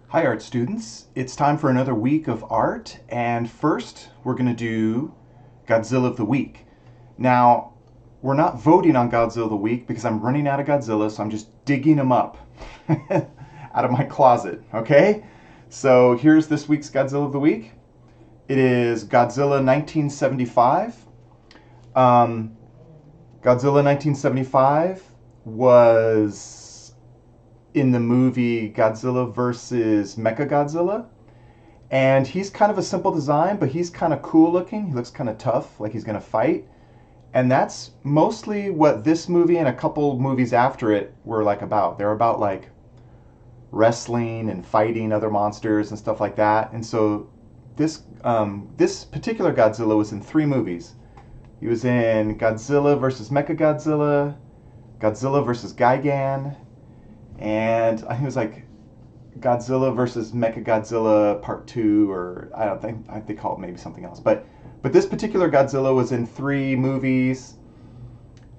Hi art students, it's time for another week of art, and first we're going to do Godzilla of the Week. Now, we're not voting on Godzilla of the Week because I'm running out of Godzilla, so I'm just digging them up out of my closet, okay? So here's this week's Godzilla of the Week. It is Godzilla 1975. Um, Godzilla 1975 was in the movie Godzilla versus Mechagodzilla. And he's kind of a simple design, but he's kind of cool looking. He looks kind of tough, like he's going to fight. And that's mostly what this movie and a couple movies after it were like about. They're about like wrestling and fighting other monsters and stuff like that. And so this particular Godzilla was in three movies. He was in Godzilla versus Mechagodzilla, Godzilla versus Gigan, and I think it was like Godzilla versus Mechagodzilla Part Two, or I don't think they call it maybe something else. But this particular Godzilla was in three movies,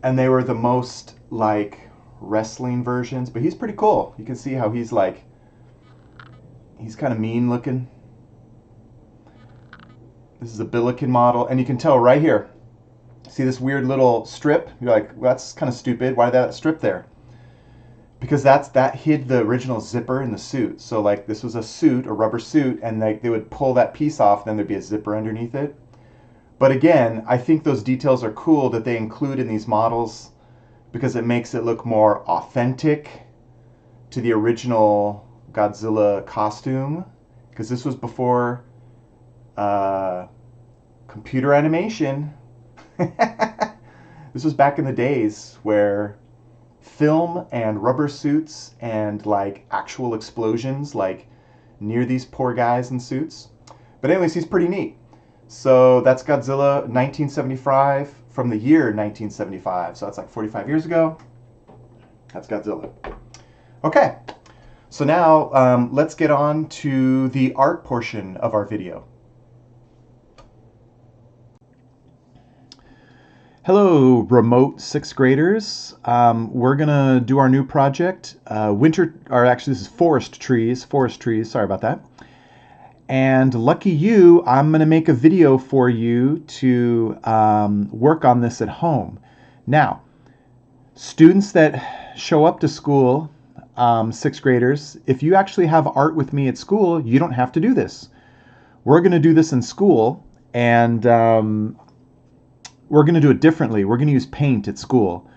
and they were the most like wrestling versions. But he's pretty cool. You can see how he's kind of mean looking. This is a Billiken model, and you can tell right here. See this weird little strip? You're like, well, that's kind of stupid. Why did that strip there? Because that hid the original zipper in the suit. So like this was a suit, a rubber suit, and they would pull that piece off, and then there'd be a zipper underneath it. But again, I think those details are cool that they include in these models because it makes it look more authentic to the original Godzilla costume. Because this was before computer animation. This was back in the days where film and rubber suits and like actual explosions like near these poor guys in suits. But anyways, he's pretty neat. So that's Godzilla 1975 from the year 1975. So that's like 45 years ago. That's Godzilla. Okay, so now let's get on to the art portion of our video. Hello, remote sixth graders. We're gonna do our new project, this is forest trees, sorry about that. And lucky you, I'm gonna make a video for you to work on this at home. Now, students that show up to school, sixth graders, if you actually have art with me at school, you don't have to do this. We're gonna do this in school, and we're going to do it differently. We're going to use paint at school.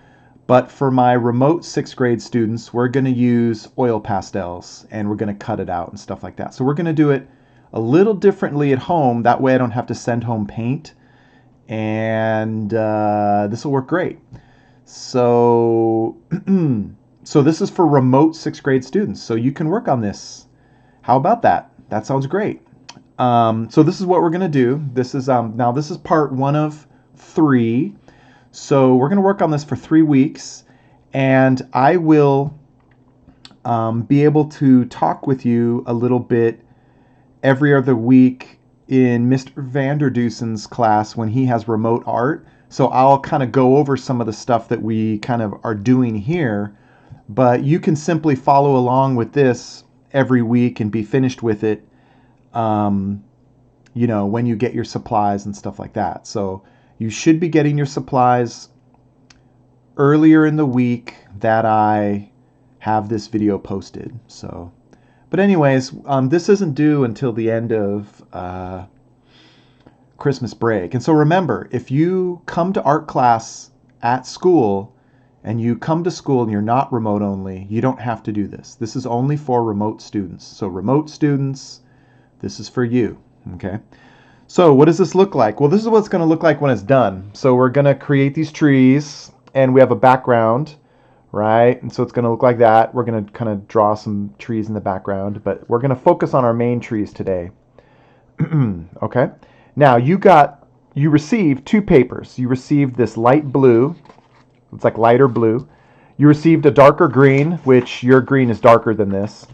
But for my remote sixth grade students, we're going to use oil pastels, and we're going to cut it out and stuff like that. So we're going to do it a little differently at home. That way I don't have to send home paint. And this will work great. So, so this is for remote sixth grade students. So you can work on this. How about that? That sounds great. So this is what we're going to do. This is now this is part one of 3. So we're going to work on this for 3 weeks, and I will be able to talk with you a little bit every other week in Mr. Vanderdusen's class when he has remote art. So I'll kind of go over some of the stuff that we kind of are doing here, but you can simply follow along with this every week and be finished with it, when you get your supplies and stuff like that. So you should be getting your supplies earlier in the week that I have this video posted. So, but anyways, this isn't due until the end of Christmas break. And so remember, if you come to art class at school and you come to school and you're not remote only, you don't have to do this. This is only for remote students. So remote students, this is for you, okay? So what does this look like? Well, this is what it's going to look like when it's done. So we're going to create these trees, and we have a background, right? And so it's going to look like that. We're going to kind of draw some trees in the background, but we're going to focus on our main trees today. Okay? Now, you received 2 papers. You received this light blue. It's like lighter blue. You received a darker green, which your green is darker than this.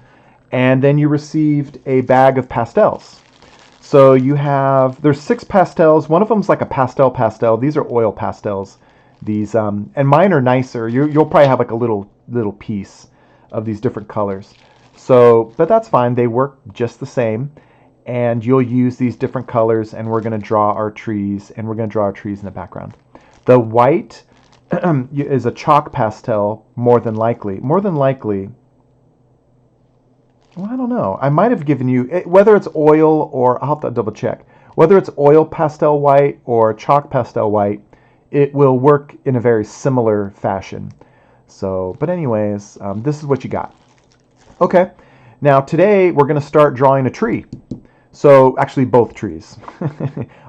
And then you received a bag of pastels. So there's 6 pastels. One of them's like a pastel. These are oil pastels. These, and mine are nicer. You'll probably have like a little piece of these different colors. So, but that's fine. They work just the same. And you'll use these different colors, and we're going to draw our trees, and we're going to draw our trees in the background. The white is a chalk pastel, more than likely. More than likely, well, I don't know. I might have given you, whether it's oil or, I'll have to double check, whether it's oil pastel white or chalk pastel white, it will work in a very similar fashion. So, but anyways, this is what you got. Okay, now today we're going to start drawing a tree. So actually both trees.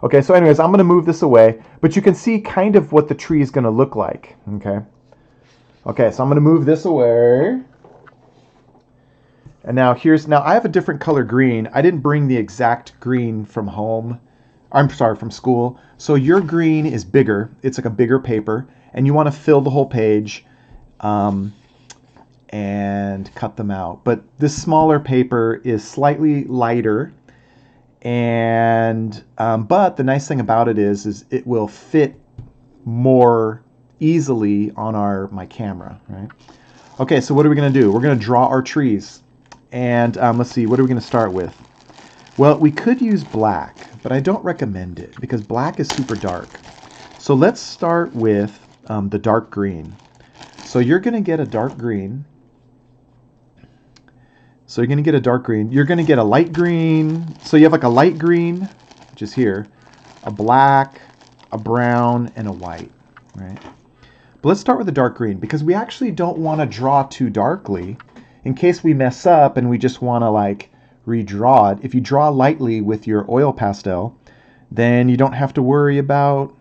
Okay, so anyways, I'm going to move this away, but you can see kind of what the tree is going to look like. Okay. Okay, so I'm going to move this away. And now I have a different color green. I didn't bring the exact green from home. I'm sorry, from school. So your green is bigger. It's like a bigger paper, and you want to fill the whole page and cut them out. But this smaller paper is slightly lighter. And but the nice thing about it is it will fit more easily on my camera, right? Okay, so what are we going to do? We're going to draw our trees. And let's see, what are we going to start with? Well, we could use black, but I don't recommend it because black is super dark. So let's start with the dark green. So you're going to get a dark green. So you're going to get a dark green. You're going to get a light green. So you have like a light green, which is here, a black, a brown, and a white, right? But let's start with the dark green because we actually don't want to draw too darkly in case we mess up and we just want to like redraw it. If you draw lightly with your oil pastel, then you don't have to worry about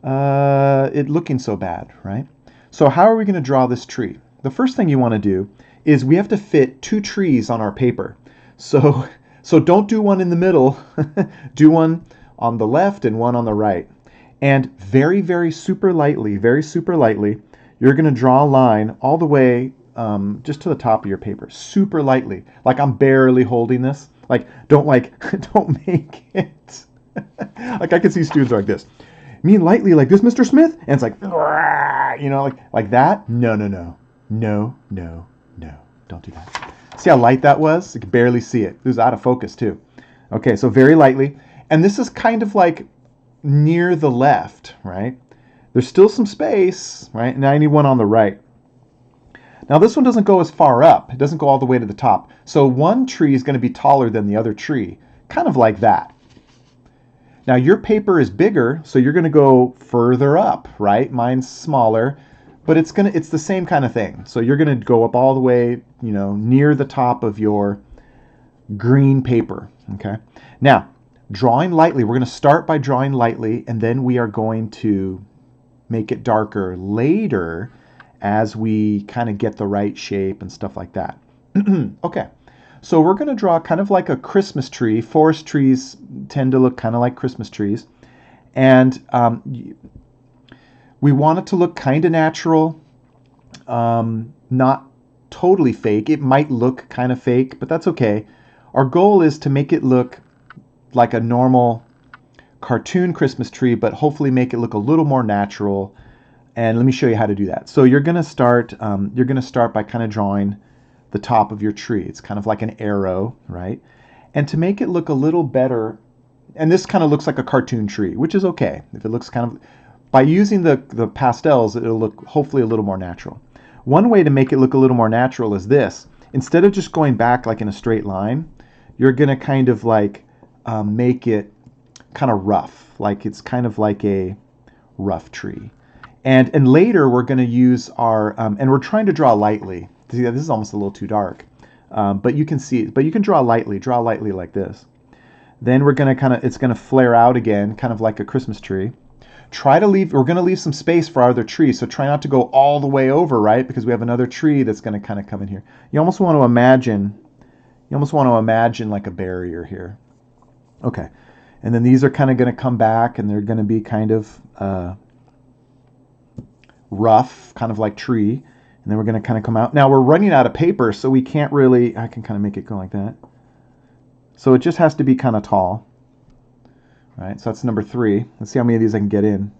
it looking so bad, right? So how are we going to draw this tree? The first thing you want to do is we have to fit two trees on our paper. So don't do one in the middle. Do one on the left and one on the right. And very, very super lightly, you're going to draw a line all the way just to the top of your paper. Super lightly. Like I'm barely holding this. Don't make it. Like I can see students like this. Me lightly like this, Mr. Smith? And it's like, like that? No. No, don't do that. See how light that was? You can barely see it. It was out of focus too. Okay, so very lightly. And this is kind of like near the left, right? There's still some space, right? Now I need one on the right. Now this one doesn't go as far up. It doesn't go all the way to the top. So one tree is going to be taller than the other tree, kind of like that. Now your paper is bigger, so you're going to go further up, right? Mine's smaller. But it's the same kind of thing. So you're going to go up all the way, near the top of your green paper, okay? Now, drawing lightly, we're going to start by drawing lightly, and then we are going to make it darker later as we kind of get the right shape and stuff like that. Okay, so we're going to draw kind of like a Christmas tree. Forest trees tend to look kind of like Christmas trees. And we want it to look kind of natural, not totally fake. It might look kind of fake, but that's okay. Our goal is to make it look like a normal cartoon Christmas tree, but hopefully make it look a little more natural. And let me show you how to do that. So you're going to start by kind of drawing the top of your tree. It's kind of like an arrow, right? And to make it look a little better, and this kind of looks like a cartoon tree, which is okay. If it looks kind of, by using the pastels, it'll look hopefully a little more natural. One way to make it look a little more natural is this. Instead of just going back like in a straight line, you're going to kind of like make it kind of rough. Like it's kind of like a rough tree. And later we're going to use our, and we're trying to draw lightly. See, this is almost a little too dark. But you can see, but you can draw lightly like this. Then we're going to it's going to flare out again, kind of like a Christmas tree. We're going to leave some space for our other tree, so try not to go all the way over, right? Because we have another tree that's going to kind of come in here. You almost want to imagine like a barrier here. Okay. And then these are kind of going to come back, and they're going to be kind of rough, kind of like tree. And then we're going to kind of come out. Now we're running out of paper, so we can't really, I can kind of make it go like that. So it just has to be kind of tall. All right, so that's number 3. Let's see how many of these I can get in.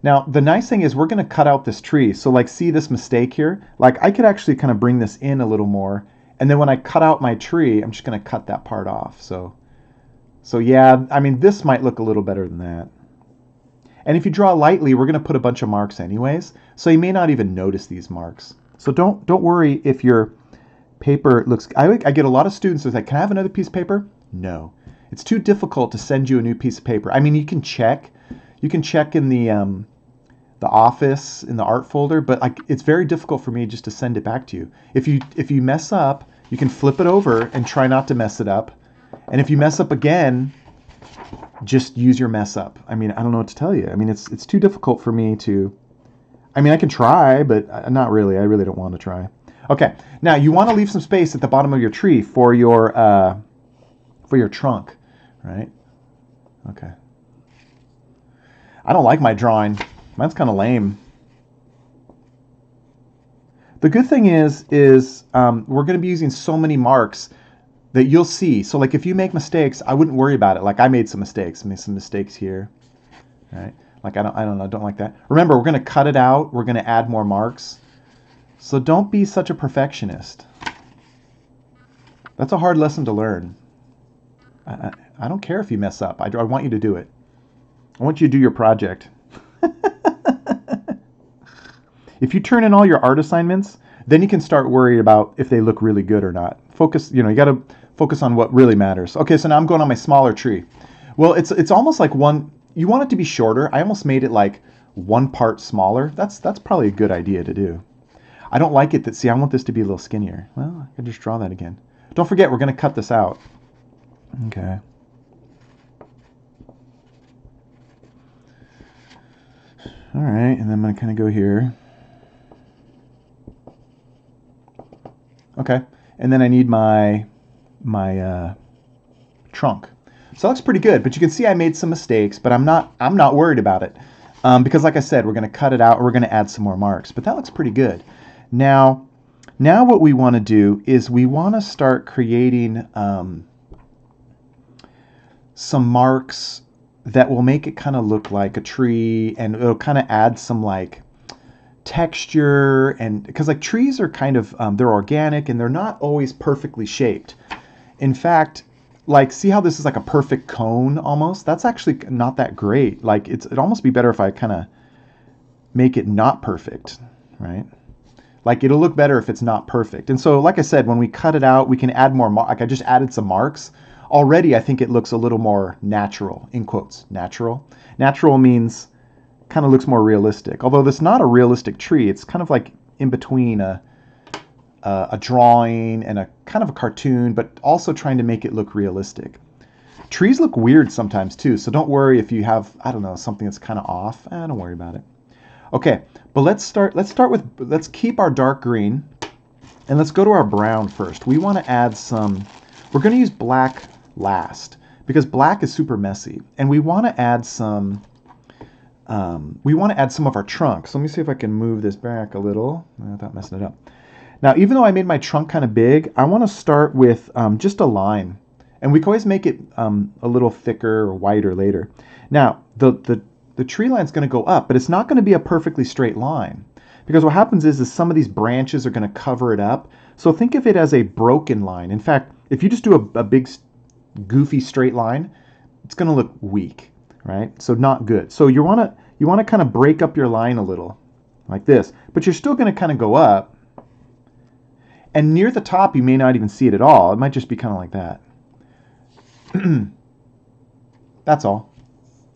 Now, the nice thing is we're going to cut out this tree. So like, see this mistake here? Like I could actually kind of bring this in a little more. And then when I cut out my tree, I'm just going to cut that part off. So yeah, I mean, this might look a little better than that. And if you draw lightly, we're going to put a bunch of marks anyways. So you may not even notice these marks. So don't worry if your paper looks, I get a lot of students who say, can I have another piece of paper? No, it's too difficult to send you a new piece of paper. I mean, you can check in the office in the art folder, but like it's very difficult for me just to send it back to you. If you mess up, you can flip it over and try not to mess it up. And if you mess up again, just use your mess up. I mean, I don't know what to tell you. I mean, it's too difficult for me to, I mean, I can try, but not really. I really don't want to try. Okay, now you want to leave some space at the bottom of your tree for your trunk, right? Okay. I don't like my drawing. Mine's kind of lame. The good thing is we're going to be using so many marks that you'll see. So like if you make mistakes, I wouldn't worry about it. Like I made some mistakes. Here, right? Like I don't know, I don't like that. Remember, we're going to cut it out. We're going to add more marks. So don't be such a perfectionist. That's a hard lesson to learn. I don't care if you mess up. I want you to do it. I want you to do your project. If you turn in all your art assignments, then you can start worrying about if they look really good or not. Focus, you got to focus on what really matters. Okay, so now I'm going on my smaller tree. Well, it's almost like you want it to be shorter. I almost made it like one part smaller. That's probably a good idea to do. I don't like it see, I want this to be a little skinnier. Well, I can just draw that again. Don't forget, we're going to cut this out. Okay. All right, and then I'm going to kind of go here. Okay, and then I need my trunk. So that looks pretty good, but you can see I made some mistakes, but I'm not worried about it because, like I said, we're going to cut it out. We're going to add some more marks, but that looks pretty good. Now what we want to do is we want to start creating some marks that will make it kind of look like a tree, and it'll kind of add some like texture, and because like trees are kind of they're organic and they're not always perfectly shaped. In fact, like see how this is like a perfect cone almost? That's actually not that great. Like it'd almost be better if I kind of make it not perfect, right? Like it'll look better if it's not perfect. And so like I said, when we cut it out, we can add more like I just added some marks. Already I think it looks a little more natural, in quotes, natural. Natural means kind of looks more realistic. Although this is not a realistic tree, it's kind of like in between a drawing and a kind of a cartoon, but also trying to make it look realistic. Trees look weird sometimes too, so don't worry if you have, I don't know, something that's kind of off. Don't worry about it. Okay, but let's keep our dark green and let's go to our brown first. We want to add we're going to use black last because black is super messy, and we want to add some of our trunk. So let me see if I can move this back a little without messing it up. Now, even though I made my trunk kind of big, I want to start with just a line. And we can always make it a little thicker or wider later. Now, the tree line is going to go up, but it's not going to be a perfectly straight line. Because what happens is some of these branches are going to cover it up. So think of it as a broken line. In fact, if you just do a big, goofy straight line, it's going to look weak, right? So not good. So you want to kind of break up your line a little, like this. But you're still going to kind of go up. And near the top, you may not even see it at all. It might just be kind of like that. That's all.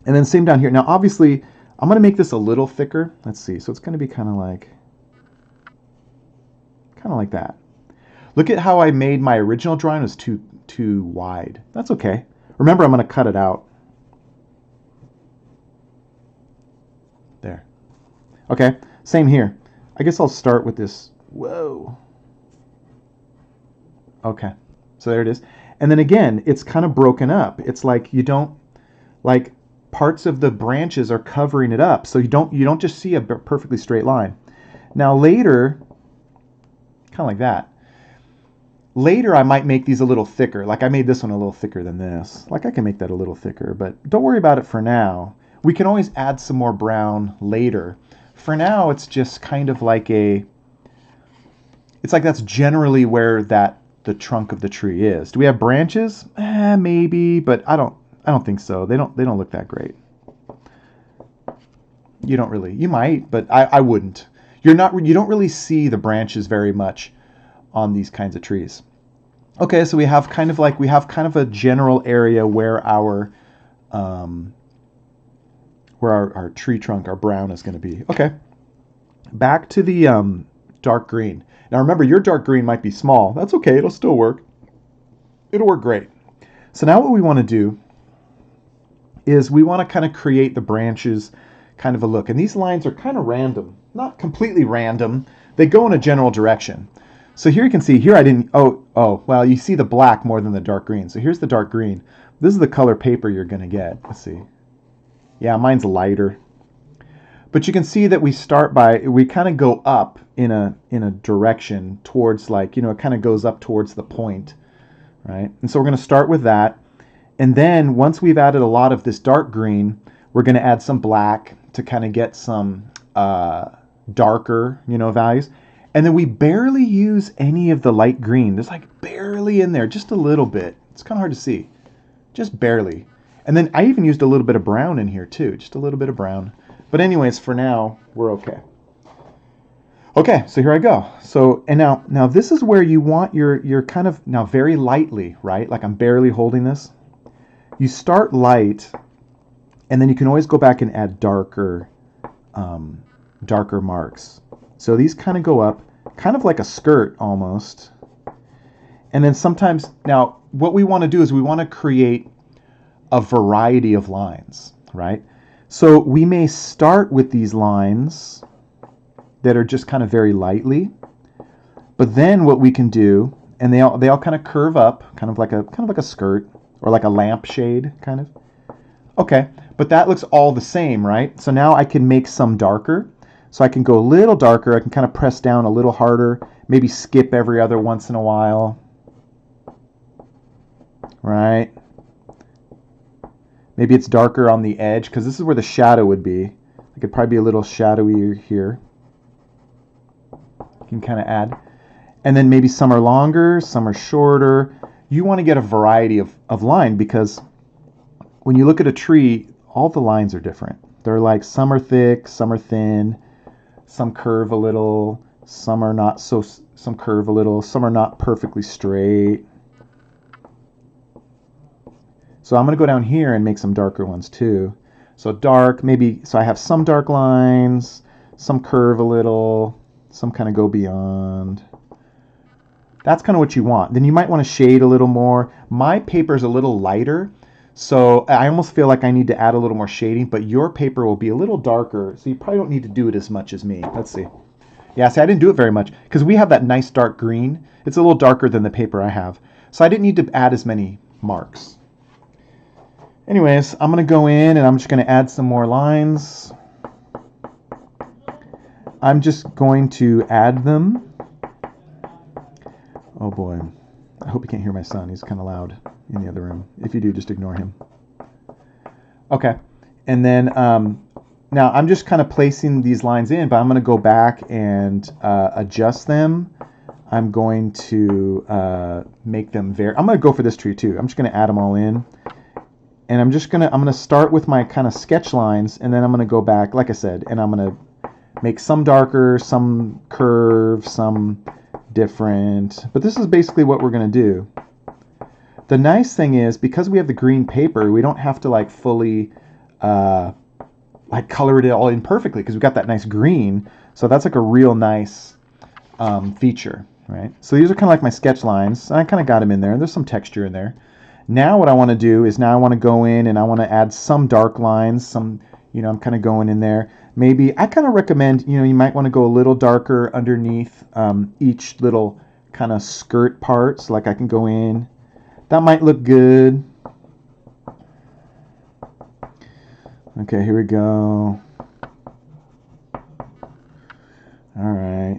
And then same down here. Now, obviously, I'm going to make this a little thicker. Let's see. So it's going to be kind of like that. Look at how I made my original drawing was too wide. That's okay. Remember, I'm going to cut it out. There. Okay. Same here. I guess I'll start with this. Whoa. Okay. So there it is. And then again, it's kind of broken up. It's like you don't, like parts of the branches are covering it up. So you don't just see a perfectly straight line. Now later, kind of like that. Later I might make these a little thicker. Like I made this one a little thicker than this. Like I can make that a little thicker, but don't worry about it for now. We can always add some more brown later. For now, it's just kind of like it's like that's generally where the trunk of the tree is. Do we have branches? Maybe, but I don't think so. They don't look that great. You don't really. You might, but I wouldn't. You don't really see the branches very much on these kinds of trees. Okay, so we have kind of a general area where our tree trunk, our brown, is going to be. Okay, back to the dark green. Now remember, your dark green might be small. That's okay. It'll still work. It'll work great. So now what we want to do is we want to kind of create the branches kind of a look. And these lines are kind of random. Not completely random. They go in a general direction. So here you can see, here I didn't, well, you see the black more than the dark green. So here's the dark green. This is the color paper you're going to get. Let's see. Yeah, mine's lighter. But you can see that we kind of go up in a direction towards, like, it kind of goes up towards the point, right? And so we're going to start with that. And then once we've added a lot of this dark green, we're going to add some black to kind of get some darker, values. And then we barely use any of the light green. There's like barely in there, just a little bit. It's kind of hard to see, just barely. And then I even used a little bit of brown in here too, just a little bit of brown. But anyways, for now, we're okay. Okay, so here I go. So, and now this is where you want your kind of, now very lightly, right? Like I'm barely holding this. You start light, and then you can always go back and add darker marks. So these kind of go up, kind of like a skirt almost. And then sometimes, now what we want to do is we want to create a variety of lines, right? So we may start with these lines that are just kind of very lightly, but then what we can do, and they all kind of curve up, kind of like a skirt or like a lampshade kind of. Okay, but that looks all the same, right? So now I can make some darker. So I can go a little darker. I can kind of press down a little harder, maybe skip every other once in a while, right? Maybe it's darker on the edge because this is where the shadow would be. It could probably be a little shadowy here. You can kind of add. And then maybe some are longer, some are shorter. You want to get a variety of line because when you look at a tree, all the lines are different. They're like, some are thick, some are thin, some curve a little, some are not so, some curve a little, some are not perfectly straight. So I'm going to go down here and make some darker ones too. So dark, maybe, so I have some dark lines, some curve a little, some kind of go beyond. That's kind of what you want. Then you might want to shade a little more. My paper is a little lighter, so I almost feel like I need to add a little more shading, but your paper will be a little darker, so you probably don't need to do it as much as me. Let's see. Yeah, see, I didn't do it very much because we have that nice dark green. It's a little darker than the paper I have, so I didn't need to add as many marks. Anyways, I'm going to go in and I'm just going to add some more lines. I'm just going to add them. Oh boy. I hope you can't hear my son. He's kind of loud in the other room. If you do, just ignore him. Okay. And then now I'm just kind of placing these lines in, but I'm going to go back and adjust them. I'm going to make them I'm going to go for this tree too. I'm just going to add them all in. And I'm going to start with my kind of sketch lines, and then I'm going to go back, like I said, and I'm going to make some darker, some curve, some different. But this is basically what we're going to do. The nice thing is, because we have the green paper, we don't have to like fully like color it all in perfectly because we've got that nice green. So that's like a real nice feature, right? So these are kind of like my sketch lines. I kind of got them in there. There's some texture in there. Now what I want to do is now I want to go in and I want to add some dark lines, some, I'm kind of going in there. Maybe I kind of recommend, you might want to go a little darker underneath each little kind of skirt part. So like I can go in. That might look good. Okay, here we go. All right.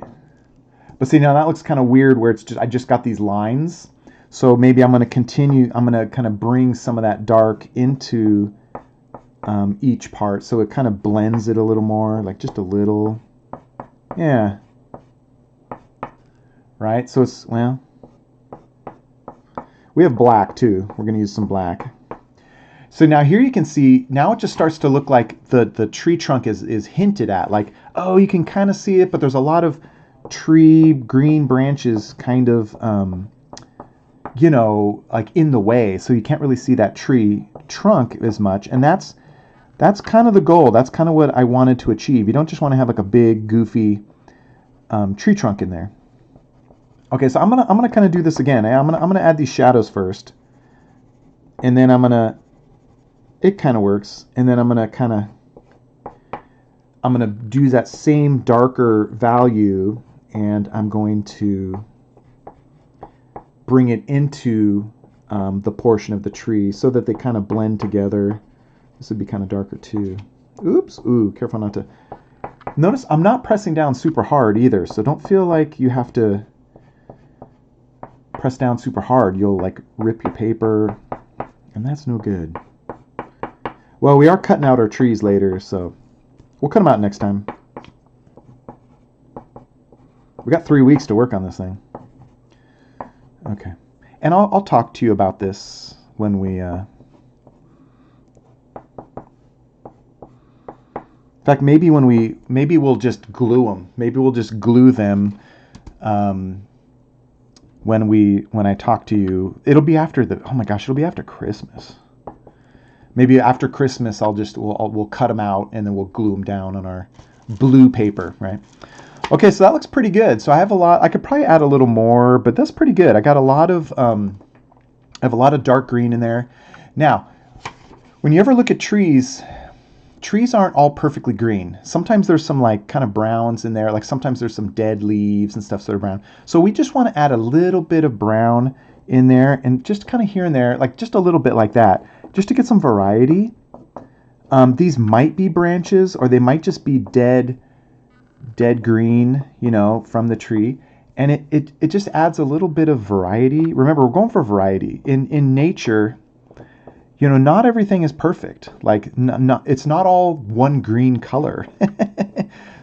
But see, now that looks kind of weird where I just got these lines. So maybe I'm going to continue, I'm going to kind of bring some of that dark into each part, so it kind of blends it a little more, like just a little. Yeah. Right? So it's, well, we have black too. We're going to use some black. So now here you can see, now it just starts to look like the tree trunk is hinted at. Like, oh, you can kind of see it, but there's a lot of tree green branches kind of, you know, like in the way. So you can't really see that tree trunk as much. And that's kind of the goal. That's kind of what I wanted to achieve. You don't just want to have like a big, goofy tree trunk in there. Okay, so I'm gonna kind of do this again. I'm gonna add these shadows first, and then it kind of works, and then I'm gonna do that same darker value, and I'm going to bring it into the portion of the tree so that they kind of blend together. This would be kind of darker too. Oops, ooh, careful not to. Notice I'm not pressing down super hard either, so don't feel like you have to press down super hard. You'll like rip your paper, and that's no good. Well, we are cutting out our trees later, so we'll cut them out next time. We got 3 weeks to work on this thing. Okay, and I'll talk to you about this when we. In fact, maybe we'll just glue them. Maybe we'll just glue them. When I talk to you, it'll be after oh my gosh, it'll be after Christmas. Maybe after Christmas, we'll cut them out and then we'll glue them down on our blue paper, right? Okay, so that looks pretty good. So I have a lot. I could probably add a little more, but that's pretty good. I got a lot of I have a lot of dark green in there. Now, when you ever look at trees aren't all perfectly green. Sometimes there's some like kind of browns in there. Like sometimes there's some dead leaves and stuff that are brown. So we just want to add a little bit of brown in there, and just kind of here and there, like just a little bit like that, just to get some variety. These might be branches, or they might just be dead green, you know, from the tree. And it just adds a little bit of variety. Remember, we're going for variety. In nature, you know, not everything is perfect. Like, it's not all one green color.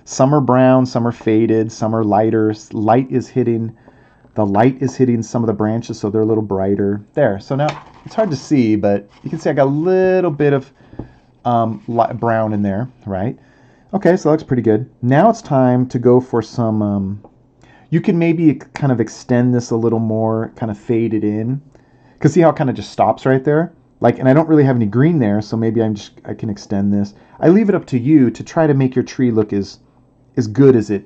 Some are brown, some are faded, some are lighter. The light is hitting some of the branches, so they're a little brighter. There. So now, it's hard to see, but you can see I got a little bit of brown in there, right? Okay, so that looks pretty good. Now it's time to go for some... you can maybe kind of extend this a little more, kind of fade it in. Because see how it kind of just stops right there? Like, and I don't really have any green there, so maybe I can extend this. I leave it up to you to try to make your tree look as good as it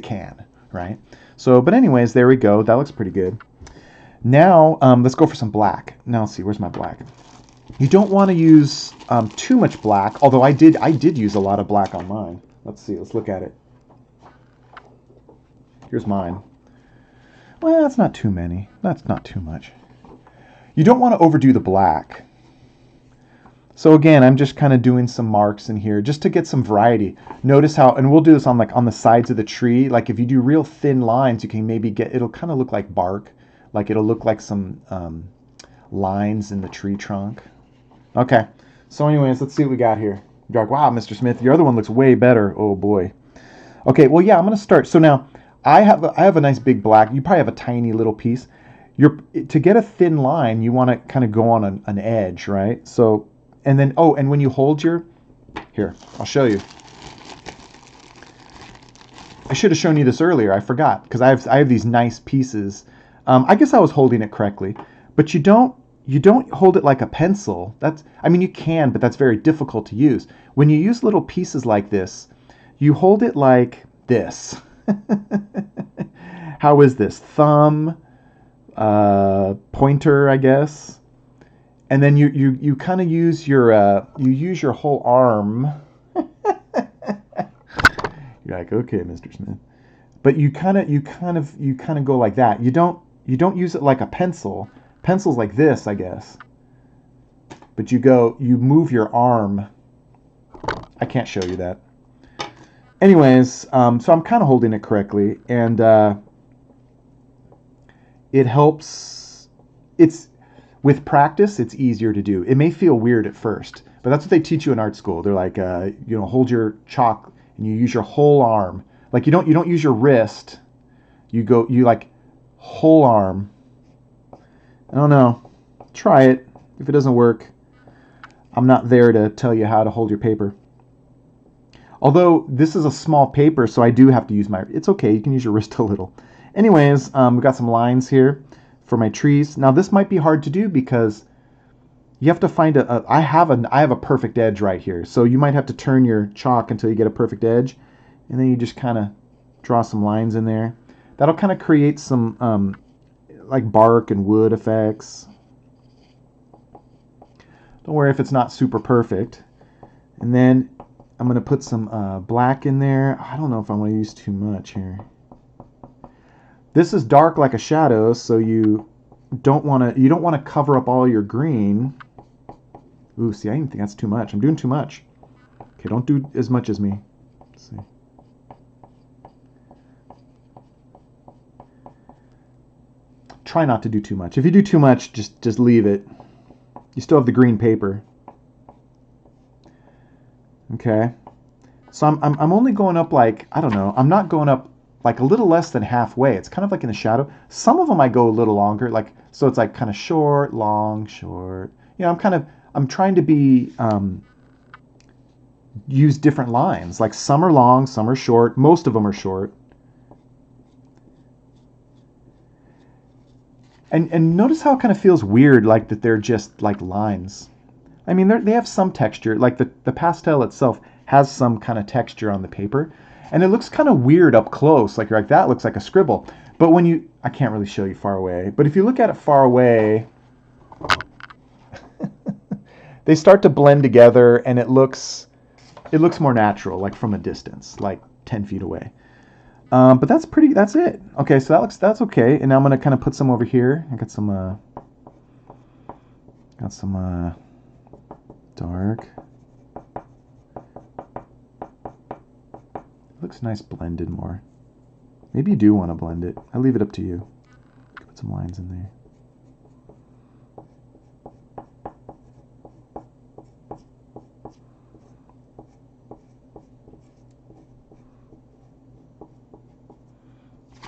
can, right? So, but anyways, there we go. That looks pretty good. Now, let's go for some black. Now, let's see, where's my black? You don't want to use too much black, although I did use a lot of black on mine. Let's see, let's look at it. Here's mine. Well, that's not too many. That's not too much. You don't want to overdo the black. So again, I'm just kind of doing some marks in here just to get some variety. Notice how, and we'll do this on the sides of the tree. Like if you do real thin lines, you can maybe it'll kind of look like bark. Like it'll look like some lines in the tree trunk. Okay, so anyways, let's see what we got here. You're like, wow, Mr. Smith, your other one looks way better. Oh boy. Okay, well, yeah, I'm going to start. So now I have a nice big black. You probably have a tiny little piece. To get a thin line, you want to kind of go on an edge, right? So, and then, oh, and when you hold here, I'll show you. I should have shown you this earlier. I forgot, because I have these nice pieces. I guess I was holding it correctly, but you don't hold it like a pencil. I mean, you can, but that's very difficult to use. When you use little pieces like this, you hold it like this. How is this? Thumb, pointer, I guess. And then you kind of use your whole arm. You're like, okay, Mr. Smith. But you kind of go like that. You don't use it like a pencil. Pencil's like this, I guess. But you move your arm. I can't show you that. Anyways, so I'm kind of holding it correctly, and it helps. With practice, it's easier to do. It may feel weird at first, But that's what they teach you in art school. They're like, you know, hold your chalk and you use your whole arm. Like you don't use your wrist. You like whole arm. I don't know. Try it. If it doesn't work, I'm not there to tell you how to hold your paper. Although this is a small paper, so I do have to use my... It's okay, you can use your wrist a little. Anyways, we've got some lines here for my trees. Now this might be hard to do because you have to find I have a perfect edge right here. So you might have to turn your chalk until you get a perfect edge. And then you just kind of draw some lines in there. That'll kind of create some like bark and wood effects. Don't worry if it's not super perfect. And then I'm going to put some black in there. I don't know if I want to use too much here. This is dark like a shadow, so you don't want to cover up all your green. Ooh, see, I even think that's too much. I'm doing too much. Okay, don't do as much as me. Let's see. Try not to do too much. If you do too much, just leave it. You still have the green paper. Okay. So I'm only going up like, I don't know, I'm not going up like a little less than halfway. It's kind of like in the shadow. Some of them I go a little longer, like, so it's like kind of short, long, short. You know, I'm trying to be, use different lines. Like some are long, some are short. Most of them are short. And notice how it kind of feels weird, like that they're just like lines. I mean, they have some texture. Like the pastel itself has some kind of texture on the paper. And it looks kind of weird up close. Like you're like, that looks like a scribble. But when you, I can't really show you far away. But if you look at it far away, they start to blend together and it looks more natural, like from a distance, like 10 feet away. But that's it. Okay, so that's okay. And now I'm gonna kind of put some over here. I got some dark. Looks nice blended more. Maybe you do want to blend it. I leave it up to you. Put some lines in there.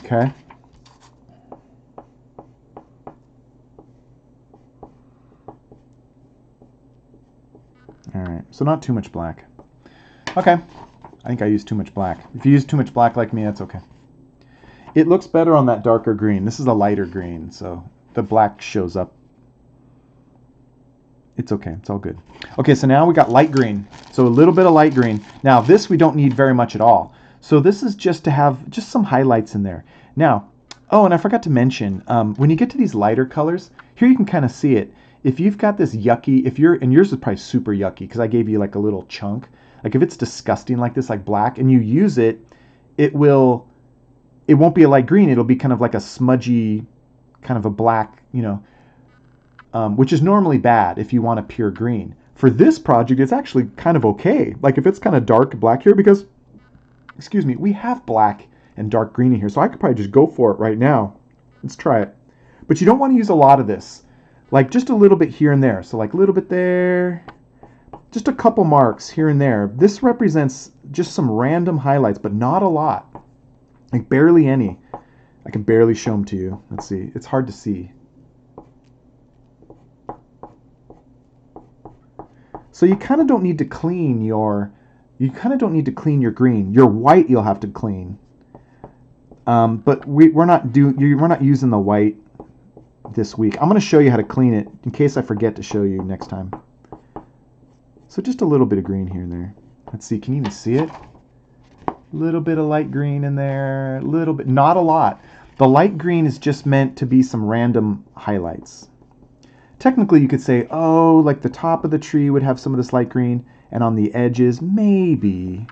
Okay. All right, so not too much black. Okay, I think I used too much black. If you use too much black like me, that's okay. It looks better on that darker green. This is a lighter green, so the black shows up. It's okay, it's all good. Okay, so now we got light green. So a little bit of light green. Now this we don't need very much at all. So this is just to have just some highlights in there. Now, oh, and I forgot to mention, when you get to these lighter colors, here you can kind of see it. If you've got this yucky, and yours is probably super yucky because I gave you like a little chunk. Like if it's disgusting like this, like black, and you use it, it won't be a light green. It'll be kind of like a smudgy, kind of a black, you know, which is normally bad if you want a pure green. For this project, it's actually kind of okay. Like if it's kind of dark black here, because, excuse me, we have black and dark green in here, so I could probably just go for it right now. Let's try it. But you don't want to use a lot of this. Like just a little bit here and there. So like a little bit there, just a couple marks here and there. This represents just some random highlights, but not a lot. Like barely any. I can barely show them to you. Let's see. It's hard to see. So you kind of don't need to clean your green. Your white you'll have to clean. But we're not using the white this week. I'm going to show you how to clean it in case I forget to show you next time. So just a little bit of green here and there. Let's see, can you even see it? A little bit of light green in there, a little bit, not a lot. The light green is just meant to be some random highlights. Technically you could say, oh, like the top of the tree would have some of this light green, and on the edges, maybe.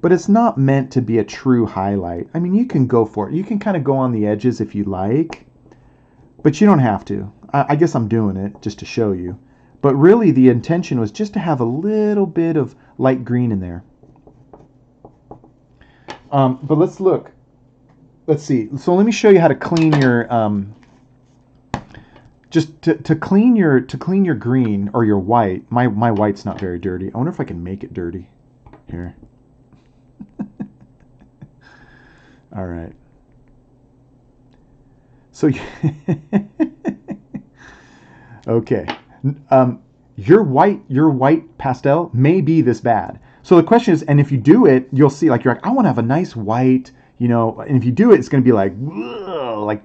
But it's not meant to be a true highlight. I mean, you can go for it. You can kind of go on the edges if you like, but you don't have to. I guess I'm doing it just to show you. But really the intention was just to have a little bit of light green in there. But let's look. Let's see. So let me show you how to clean your just to clean your green or your white. My white's not very dirty. I wonder if I can make it dirty. Here. All right. So okay. Your white pastel may be this bad. So the question is, and if you do it, you'll see like you're like, I want to have a nice white, and if you do it, it's going to be like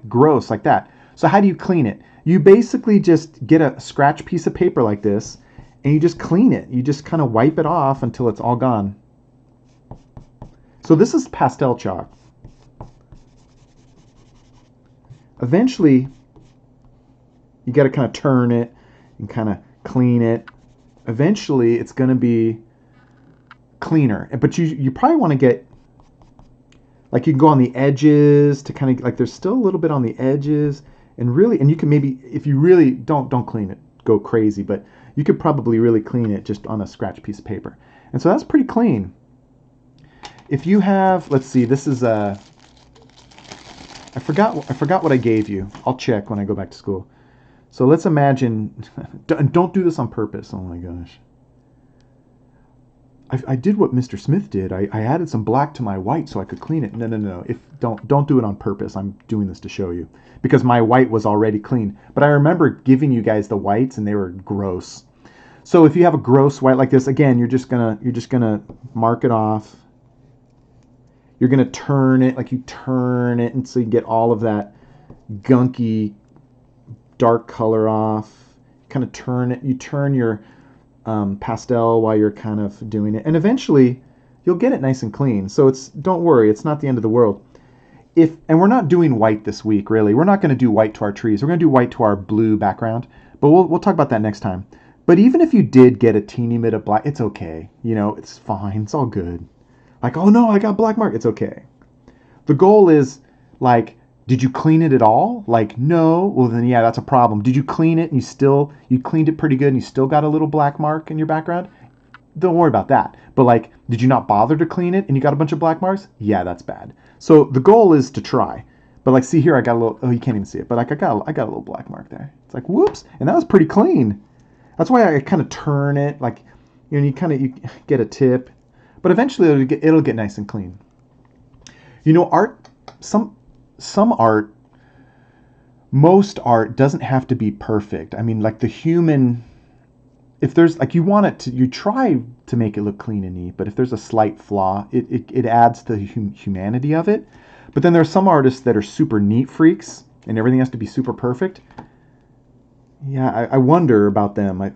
gross like that. So how do you clean it? You basically just get a scratch piece of paper like this, and you just clean it. You just kind of wipe it off until it's all gone. So this is pastel chalk. Eventually, you got to kind of turn it and kind of clean it. Eventually, it's going to be cleaner. But you probably want to get, like, you can go on the edges to kind of, like, there's still a little bit on the edges. And you can maybe, if you really don't clean it, go crazy. But you could probably really clean it just on a scratch piece of paper. And so that's pretty clean. If you have, let's see, this is a, I forgot what I gave you. I'll check when I go back to school. So let's imagine, don't do this on purpose. Oh my gosh. I did what Mr. Smith did. I added some black to my white so I could clean it. No. Don't do it on purpose. I'm doing this to show you because my white was already clean. But I remember giving you guys the whites and they were gross. So if you have a gross white like this, again, you're just gonna mark it off. You're going to turn it, like you turn it, and so you get all of that gunky dark color off. Kind of turn it. You turn your pastel while you're kind of doing it. And eventually, you'll get it nice and clean. So don't worry, it's not the end of the world. And we're not doing white this week, really. We're not going to do white to our trees. We're going to do white to our blue background. But we'll talk about that next time. But even if you did get a teeny bit of black, it's okay. It's fine. It's all good. Like, oh no, I got black mark. It's okay. The goal is, like, did you clean it at all? Like, no. Well, then, yeah, that's a problem. Did you clean it and you cleaned it pretty good and you still got a little black mark in your background? Don't worry about that. But, like, did you not bother to clean it and you got a bunch of black marks? Yeah, that's bad. So the goal is to try. But, like, see here, I got a little, oh, you can't even see it. But, like, I got a little black mark there. It's like, whoops. And that was pretty clean. That's why I kind of turn it. Like, you get a tip. But eventually it'll get nice and clean. Art, some art, most art doesn't have to be perfect. I mean, like the human, if there's, like, you try to make it look clean and neat, but if there's a slight flaw, it adds to the humanity of it. But then there's some artists that are super neat freaks and everything has to be super perfect. Yeah, I wonder about them.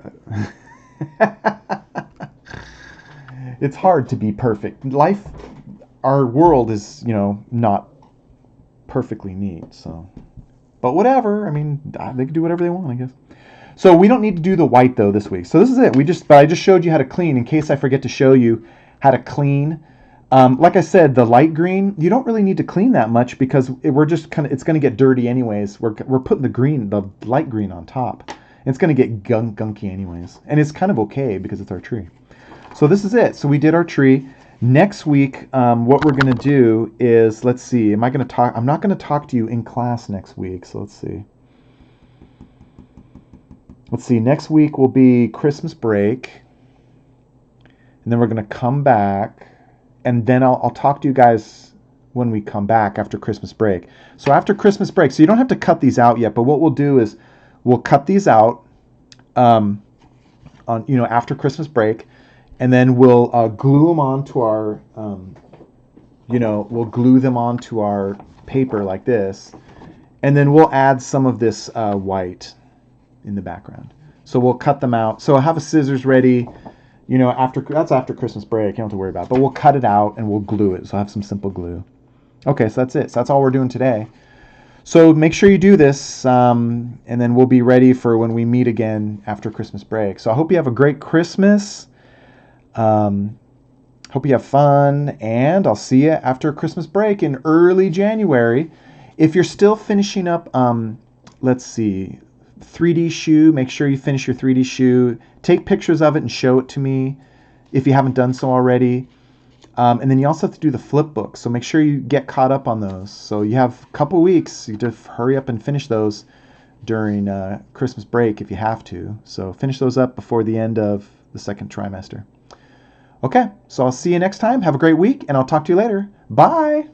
It's hard to be perfect. Our world is, not perfectly neat. So, but whatever. I mean, they can do whatever they want, I guess. So we don't need to do the white though this week. So this is it. But I just showed you how to clean in case I forget to show you how to clean. Like I said, the light green, you don't really need to clean that much because it's going to get dirty anyways. We're putting the light green on top. It's going to get gunky anyways. And it's kind of okay because it's our tree. So this is it. So we did our tree. Next week, what we're going to do is, let's see, I'm not going to talk to you in class next week. So let's see. Next week will be Christmas break. And then we're going to come back. And then I'll talk to you guys when we come back after Christmas break. So after Christmas break, so you don't have to cut these out yet, but what we'll do is we'll cut these out after Christmas break. And then we'll glue them onto our, we'll glue them onto our paper like this. And then we'll add some of this white in the background. So we'll cut them out. So I'll have a scissors ready, that's after Christmas break. You don't have to worry about it. But we'll cut it out and we'll glue it. So I have some simple glue. Okay, so that's it. So that's all we're doing today. So make sure you do this, and then we'll be ready for when we meet again after Christmas break. So I hope you have a great Christmas. Hope you have fun, and I'll see you after Christmas break in early January. If you're still finishing up, let's see, 3D shoe, make sure you finish your 3D shoe. Take pictures of it and show it to me if you haven't done so already. And then you also have to do the flip book, so make sure you get caught up on those. So you have a couple weeks, you just hurry up and finish those. during Christmas break if you have to. So finish those up before the end of the second trimester. Okay, so I'll see you next time. Have a great week, and I'll talk to you later. Bye!